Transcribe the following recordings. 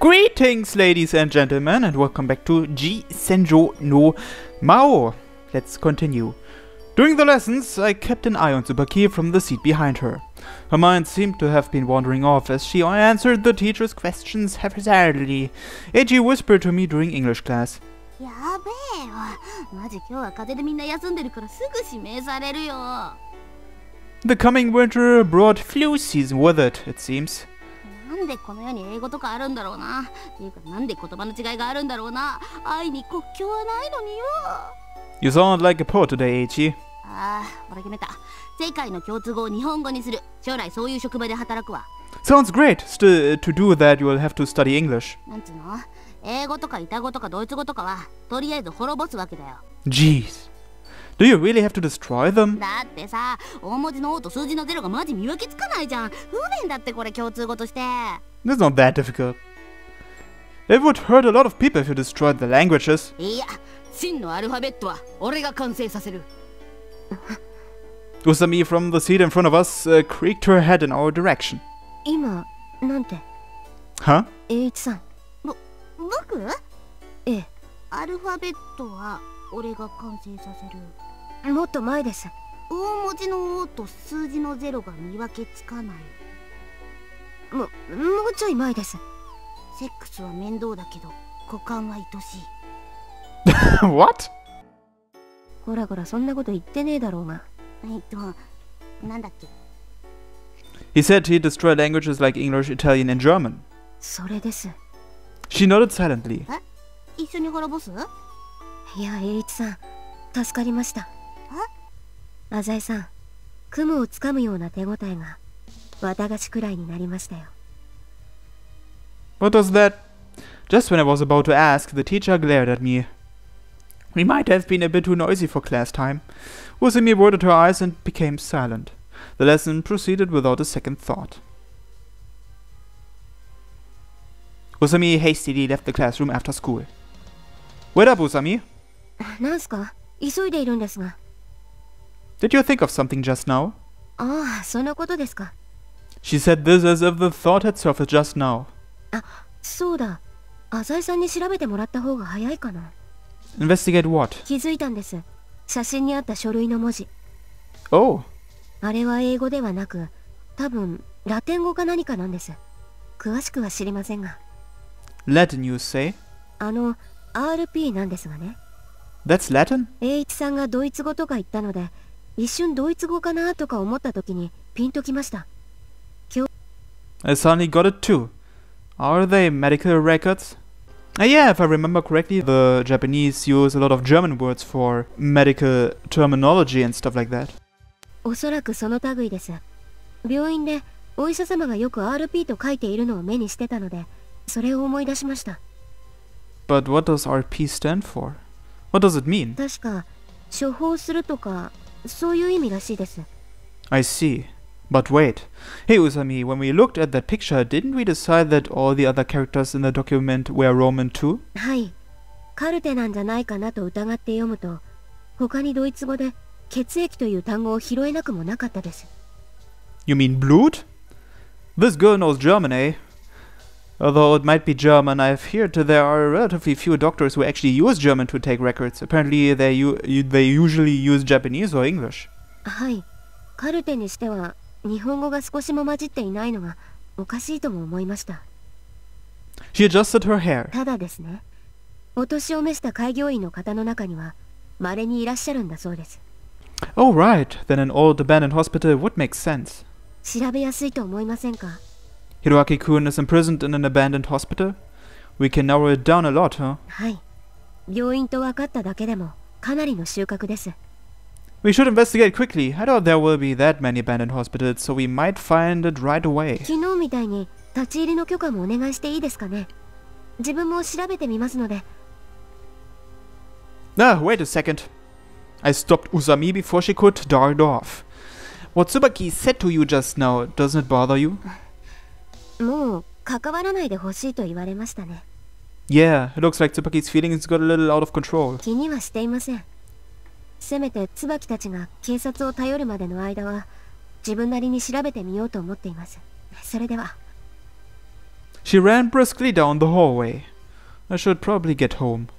Greetings, ladies and gentlemen, and welcome back to G-senjou no Maou. Let's continue. During the lessons, I kept an eye on Tsubaki from the seat behind her. Her mind seemed to have been wandering off as she answered the teacher's questions haphazardly. Eiji whispered to me during English class. The coming winter brought flu season with it seems. You sound like a poet today, Eiichi. Sounds great. Still, to do that, you will have to study English. Jeez. Do you really have to destroy them? That's not that difficult. It would hurt a lot of people if you destroyed the languages. Usami from the seat in front of us creaked her head in our direction. Huh? What? He said he destroyed languages like English, Italian, and German. She nodded silently. What was that? Just when I was about to ask, the teacher glared at me. We might have been a bit too noisy for class time. Usami averted her eyes and became silent. The lesson proceeded without a second thought. Usami hastily left the classroom after school. Wait up, Usami. Did you think of something just now? She said this as if the thought had surfaced just now. Investigate what? Oh. Latin, you say? That's Latin? I suddenly got it too. Are they medical records? Yeah, if I remember correctly, the Japanese use a lot of German words for medical terminology and stuff like that. But what does RP stand for? What does it mean? I see. But wait. Hey Usami, when we looked at that picture, didn't we decide that all the other characters in the document were Roman too? You mean blood? This girl knows German, eh? Although it might be German, I've heard there are relatively few doctors who actually use German to take records. Apparently they usually use Japanese or English. She adjusted her hair. Oh right, then an old abandoned hospital would make sense. Hiroaki-kun is imprisoned in an abandoned hospital? We can narrow it down a lot, huh? We should investigate quickly. I doubt there will be that many abandoned hospitals, so we might find it right away. Ah, wait a second. I stopped Usami before she could dart off. What Tsubaki said to you just now, doesn't it bother you? Yeah, it looks like Tsubaki's feelings got a little out of control. She ran briskly down the hallway. I should probably get home.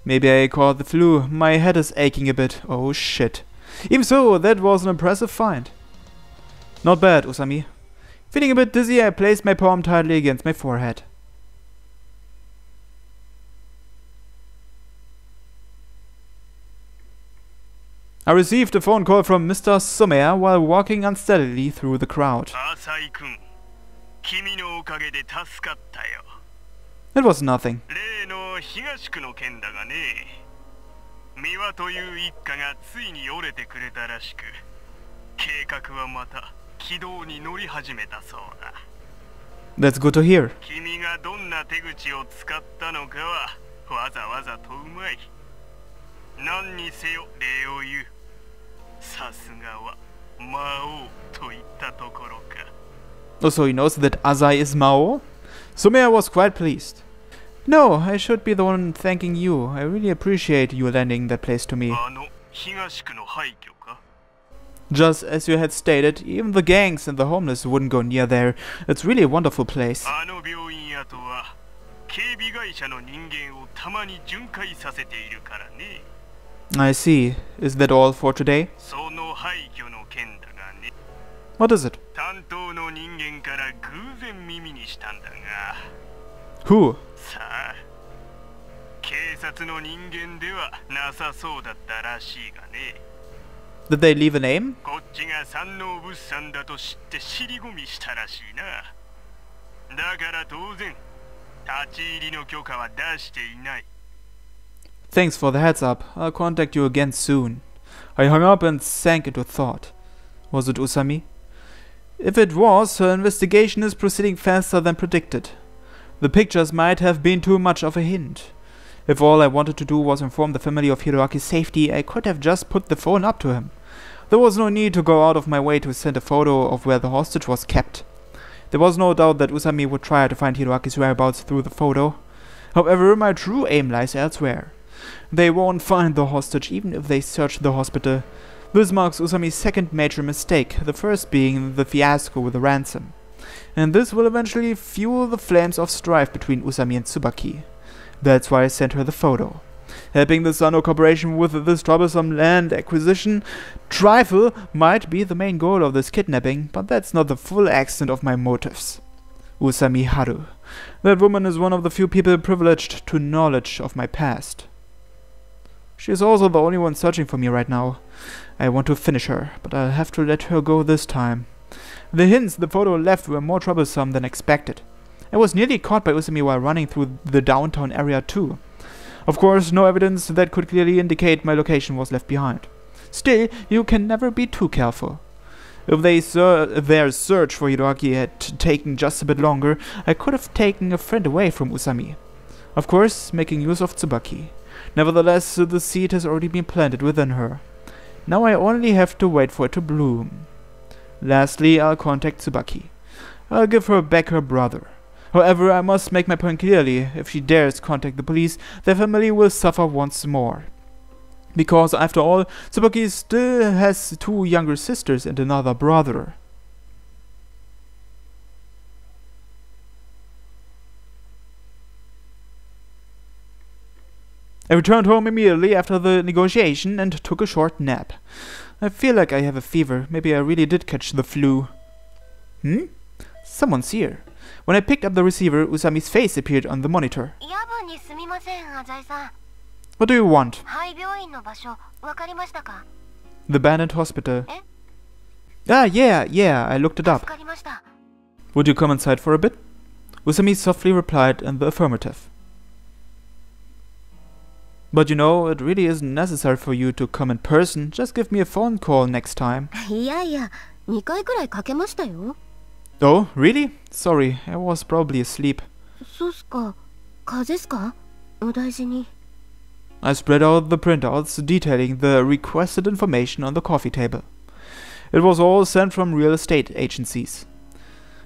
Maybe I caught the flu. My head is aching a bit. Oh shit. Even so, that was an impressive find. Not bad, Usami. Feeling a bit dizzy, I placed my palm tightly against my forehead. I received a phone call from Mr. Sommer while walking unsteadily through the crowd. It was nothing. That's good to hear. Oh, so he knows that Azai is Maou? Sommer was quite pleased. No, I should be the one thanking you. I really appreciate you lending that place to me. Just as you had stated, even the gangs and the homeless wouldn't go near there. It's really a wonderful place. I see. Is that all for today? What is it? Who? Did they leave a name? Thanks for the heads up. I'll contact you again soon. I hung up and sank into thought. Was it Usami? If it was, her investigation is proceeding faster than predicted. The pictures might have been too much of a hint. If all I wanted to do was inform the family of Hiroaki's safety, I could have just put the phone up to him. There was no need to go out of my way to send a photo of where the hostage was kept. There was no doubt that Usami would try to find Hiroaki's whereabouts through the photo. However, my true aim lies elsewhere. They won't find the hostage even if they search the hospital. This marks Usami's second major mistake, the first being the fiasco with the ransom. And this will eventually fuel the flames of strife between Usami and Tsubaki. That's why I sent her the photo. Helping the Sano Corporation with this troublesome land acquisition trifle might be the main goal of this kidnapping, but that's not the full extent of my motives. Usami Haru. That woman is one of the few people privileged to knowledge of my past. She is also the only one searching for me right now. I want to finish her, but I'll have to let her go this time. The hints the photo left were more troublesome than expected. I was nearly caught by Usami while running through the downtown area too. Of course, no evidence that could clearly indicate my location was left behind. Still, you can never be too careful. If their search for Hiroaki had taken just a bit longer, I could have taken a friend away from Usami. Of course, making use of Tsubaki. Nevertheless, the seed has already been planted within her. Now I only have to wait for it to bloom. Lastly, I'll contact Tsubaki. I'll give her back her brother. However, I must make my point clearly. If she dares contact the police, their family will suffer once more. Because, after all, Tsubaki still has 2 younger sisters and another brother. I returned home immediately after the negotiation and took a short nap. I feel like I have a fever. Maybe I really did catch the flu. Someone's here. When I picked up the receiver, Usami's face appeared on the monitor. What do you want? The abandoned hospital. Ah, yeah, I looked it up. Would you come inside for a bit? Usami softly replied in the affirmative. But you know, it really isn't necessary for you to come in person. Just give me a phone call next time. Oh, really? Sorry, I was probably asleep. I spread out the printouts detailing the requested information on the coffee table. It was all sent from real estate agencies.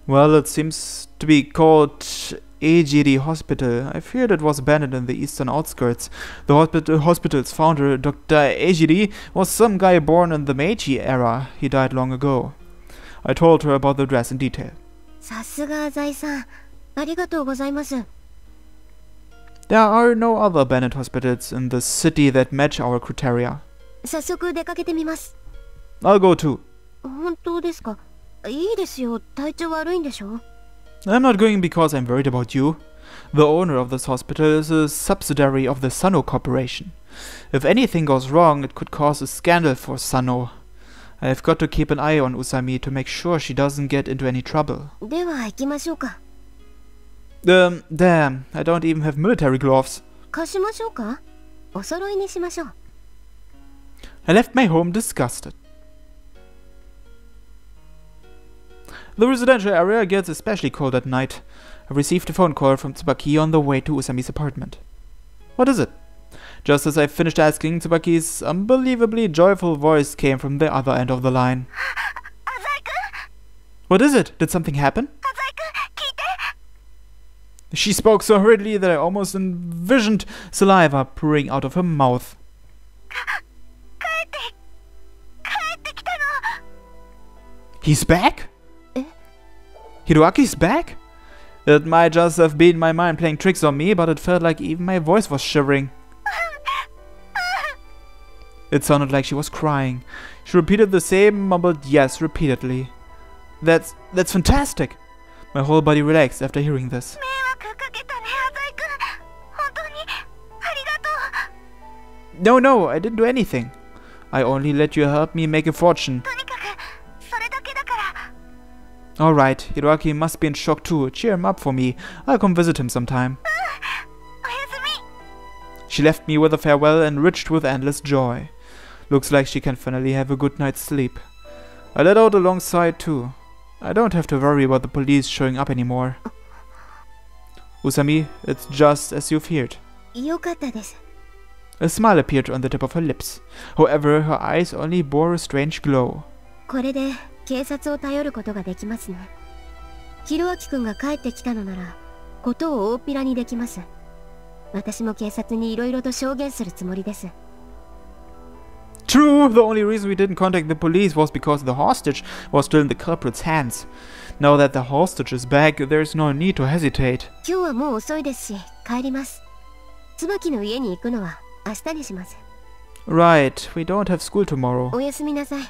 Well, it seems to be called Ejiri Hospital. I feared it was abandoned in the eastern outskirts. The hospital's founder, Dr. Ejiri, was some guy born in the Meiji era. He died long ago. I told her about the address in detail. さすが浅井さん。ありがとうございます。There are no other abandoned hospitals in the city that match our criteria. 早速出かけてみます。I'll go too. 本当ですか？いいですよ。体調悪いんでしょ？ I'm not going because I'm worried about you. The owner of this hospital is a subsidiary of the Sano Corporation. If anything goes wrong, it could cause a scandal for Sano. I've got to keep an eye on Usami to make sure she doesn't get into any trouble. では行きましょうか。Damn, I don't even have military gloves. 貸しましょうか？お揃いにしましょう。I left my home disgusted. The residential area gets especially cold at night. I received a phone call from Tsubaki on the way to Usami's apartment. What is it? Just as I finished asking, Tsubaki's unbelievably joyful voice came from the other end of the line. What is it? Did something happen? She spoke so hurriedly that I almost envisioned saliva pouring out of her mouth. He's back? Hiroaki's back? It might just have been my mind playing tricks on me, but it felt like even my voice was shivering. It sounded like she was crying. She repeated the same mumbled yes repeatedly. That's fantastic! My whole body relaxed after hearing this. No, I didn't do anything. I only let you help me make a fortune. Alright, Hiroaki must be in shock too. Cheer him up for me. I'll come visit him sometime. She left me with a farewell enriched with endless joy. Looks like she can finally have a good night's sleep. I let out a long sigh too. I don't have to worry about the police showing up anymore. Usami, it's just as you feared. よかったです。 A smile appeared on the tip of her lips. However, her eyes only bore a strange glow. これで警察を頼ることができますね。ヒロアキ君が帰ってきたのなら、ことを大っぴらにできます。私も警察に色々と証言するつもりです。 True, the only reason we didn't contact the police was because the hostage was still in the culprit's hands. Now that the hostage is back, there's no need to hesitate. 今日はもう遅いですし、帰ります。椿の家に行くのは明日にします。 Right, we don't have school tomorrow. おやすみなさい。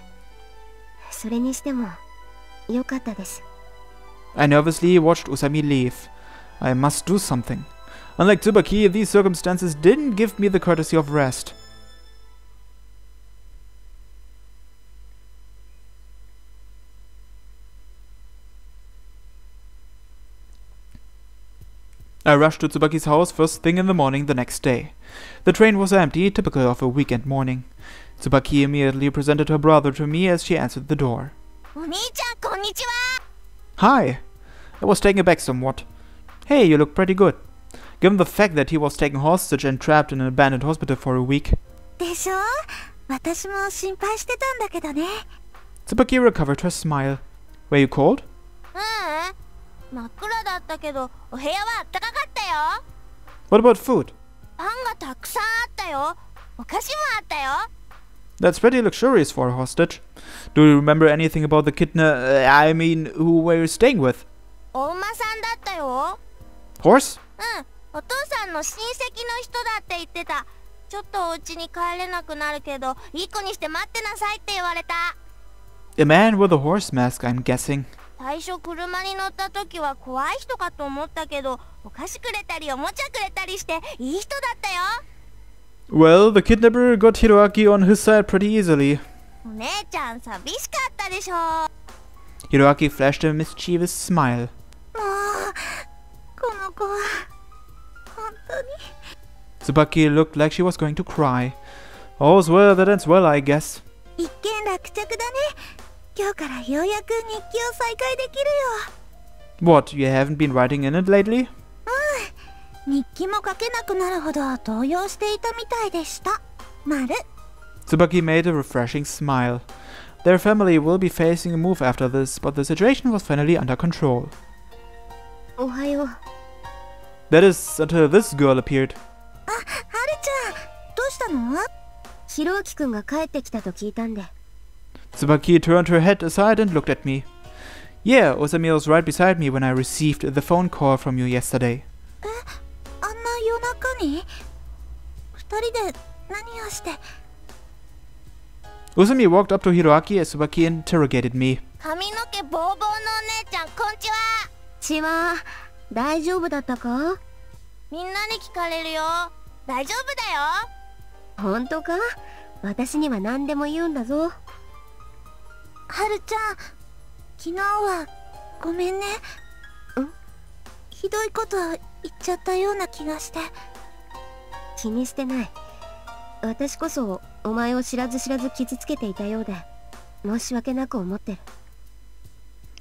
それにしても、よかったです。 I nervously watched Usami leave. I must do something. Unlike Tsubaki, these circumstances didn't give me the courtesy of rest. I rushed to Tsubaki's house first thing in the morning the next day. The train was empty, typical of a weekend morning. Tsubaki immediately presented her brother to me as she answered the door. Hi! I was taken aback somewhat. Hey, you look pretty good. Given the fact that he was taken hostage and trapped in an abandoned hospital for a week. Tsubaki recovered her smile. Were you cold? What about food? That's pretty luxurious for a hostage. Do you remember anything about the who were you staying with? Horse? A man with a horse mask, I'm guessing. Well, the kidnapper got Hiroaki on his side pretty easily. Hiroaki flashed a mischievous smile. Tsubaki looked like she was going to cry. All's well that ends well, I guess. What, you haven't been writing in it lately? Tsubaki made a refreshing smile. Their family will be facing a move after this, but the situation was finally under control. That is, until this girl appeared. Tsubaki turned her head aside and looked at me. Yeah, Osami was right beside me when I received the phone call from you yesterday. あんな夜中に二人で何をして。 Osami walked up to Hiroaki as Tsubaki interrogated me. 髪の毛ボーボーのお姉ちゃん、こんちは。ちは、大丈夫だったか？みんなに聞かれるよ。大丈夫だよ。本当か？私には何でも言うんだぞ。はるちゃん、昨日はごめんね。ひどいこと言っちゃったような気がして。気にしてない。私こそお前を知らず知らず傷つけていたようで申し訳なく思ってる。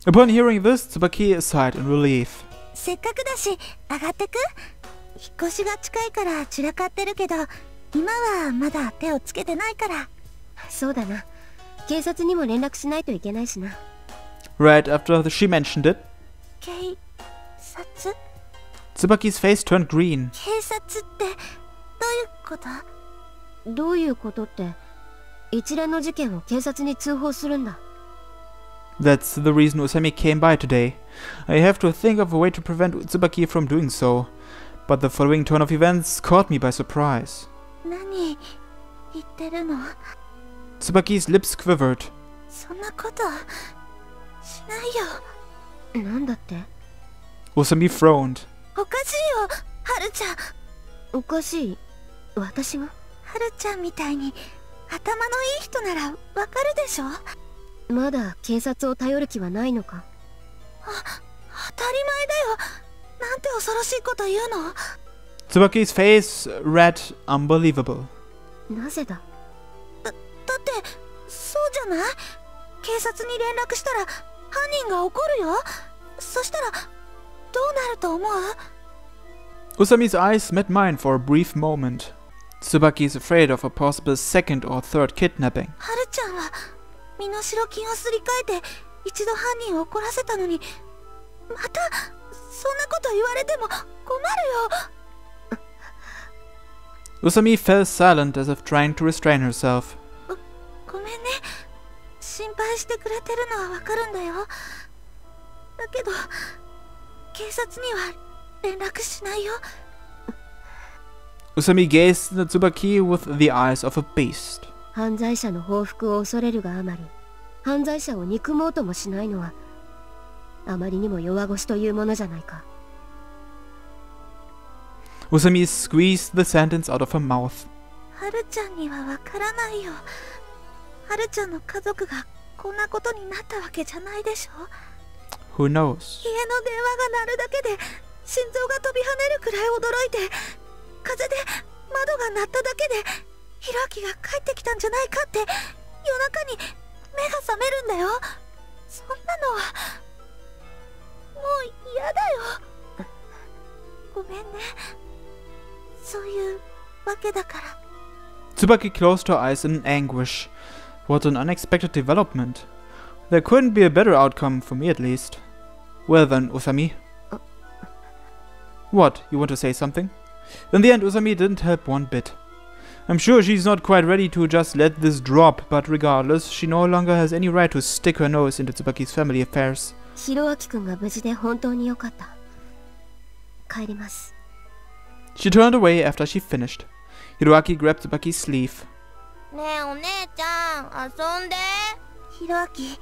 Upon hearing this, Tsubaki sighed in relief. せっかくだし上がってく？引っ越しが近いから散らかってるけど、今はまだ手をつけてないから。そうだな。警察にも連絡しないといけないしな。 Right after she mentioned it, 警察？ Tsubaki's face turned green. 警察ってどういうこと？どういうことって、一連の事件を警察に通報するんだ。 That's the reason Osami came by today. I have to think of a way to prevent Tsubaki from doing so. But the following turn of events caught me by surprise. 何言ってるの？ Tsubaki's lips quivered. そんなことしないよ。なんだって？ Osami frowned. おかしいよ、はるちゃん。おかしい？私が？はるちゃんみたいに頭のいい人ならわかるでしょ。まだ警察を頼る気はないのか？当たり前だよ。なんて恐ろしいこと言うの。 Tsubaki's face read unbelievable. なぜだ？だってそうじゃない？警察に連絡したら犯人が怒るよ。そしたらどうなると思う？ Osami's eyes met mine for a brief moment. Tsubaki is afraid of a possible second or third kidnapping. はるちゃんは身代金をすり替えて一度犯人を怒らせたのに、またそんなこと言われても困るよ。 Osami fell silent as if trying to restrain herself. ごめんね。心配してくれてるのはわかるんだよ。だけど警察には連絡しないよ。 Osami gazed at Tsubaki with the eyes of a beast. 犯罪者の報復を恐れるがあまり、犯罪者を憎もうともしないのはあまりにも弱腰というものじゃないか。 Osami squeezed the sentence out of her mouth. はるちゃんにはわからないよ。はるちゃんの家族がこんなことになったわけじゃないでしょ。 Who knows? 家の電話が鳴るだけで心臓が飛び跳ねるくらい驚いて、風で窓が鳴っただけでひろあきが帰ってきたんじゃないかって夜中に目が覚めるんだよ。そんなのはもう嫌だよ。ごめんね。そういうわけだから。 Tsubaki closed her eyes in anguish. What an unexpected development. There couldn't be a better outcome, for me at least. Well then, Osami. What, you want to say something? In the end, Osami didn't help one bit. I'm sure she's not quite ready to just let this drop, but regardless, she no longer has any right to stick her nose into Tsubaki's family affairs. ヒロアキ君が無事で本当に良かった。帰ります。 She turned away after she finished. Hiroaki grabbed Tsubaki's sleeve. ねえお姉ちゃん、遊んで。ひろあき、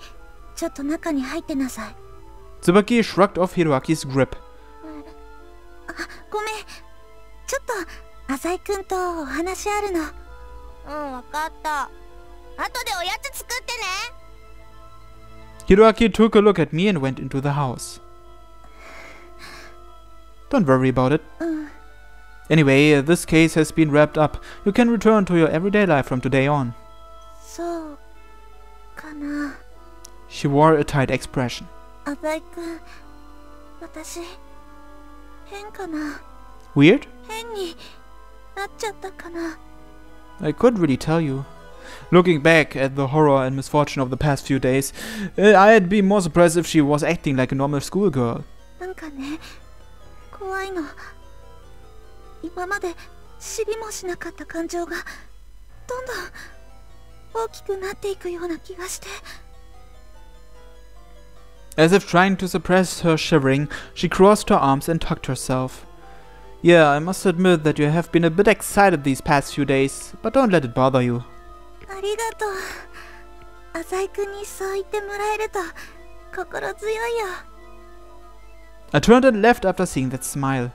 ちょっと中に入ってなさい。 Tsubaki shrugged off Hiroaki's grip. ごめん。ちょっと浅井くんとお話あるの。わかった。後でおやつ作ってね。 Hiroaki took a look at me and went into the house. Don't worry about it. Anyway, this case has been wrapped up. You can return to your everyday life from today on. そうかな。 She wore a tight expression. 浅井くん、私変かな。 Weird? 変になっちゃったかな。 I couldn't really tell you. Looking back at the horror and misfortune of the past few days, I'd be more surprised if she was acting like a normal schoolgirl. なんかね、怖いの。今まで知りもしなかった感情がどんどん大きくなっていくような気がして。As if trying to suppress her shivering, she crossed her arms and tucked herself. Yeah, I must admit that you have been a bit excited these past few days, but don't let it bother you. ありがとう。浅井くんにそう言ってもらえると心強いよ。I turned and left after seeing that smile.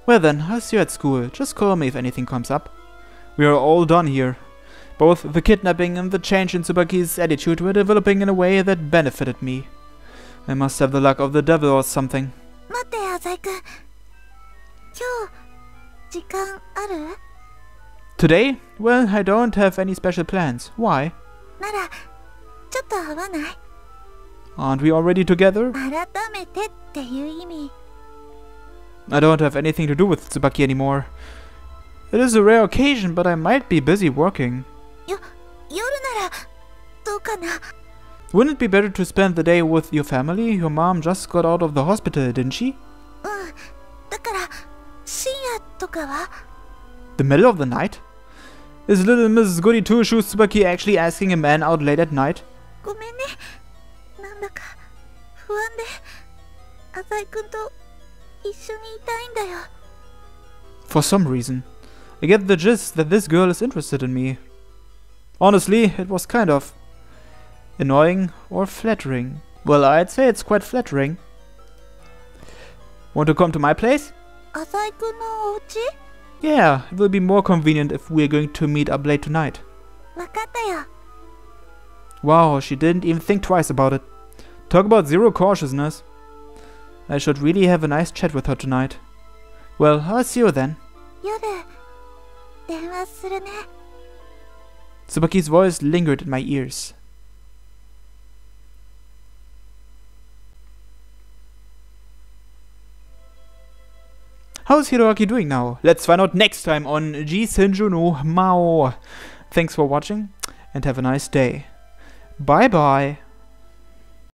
Well then, I'll see you at school. Just call me if anything comes up. We are all done here. Both the kidnapping and the change in Tsubaki's attitude were developing in a way that benefited me. I must have the luck of the devil or something. 待って、浅井くん。今日時間ある？ Today? Well, I don't have any special plans. Why? ならちょっと会わない？ Aren't we already together? 改めてっていう意味。I don't have anything to do with Tsubaki anymore. It is a rare occasion, but I might be busy working. 夜ならどうかな？ Wouldn't it be better to spend the day with your family? Your mom just got out of the hospital, didn't she? うん。だから深夜とかは？ The middle of the night? Is little Mrs. Goody Two-Shoes Tsubaki actually asking a man out late at night? ごめんね。なんだか不安で浅井くんと一緒にいたいんだよ。 For some reason. I get the gist that this girl is interested in me. Honestly, it was kind of annoying or flattering. Well, I'd say it's quite flattering. Want to come to my place? 浅井くんのお家？ Yeah, it will be more convenient if we're going to meet up late tonight. わかったよ。 Wow, she didn't even think twice about it. Talk about zero cautiousness. I should really have a nice chat with her tonight. Well, I'll see you then. 夜電話するね。 Tsubaki's voice lingered in my ears. How's Hiroaki doing now? Let's find out next time on G-senjou no Maou. Thanks for watching and have a nice day. Bye bye.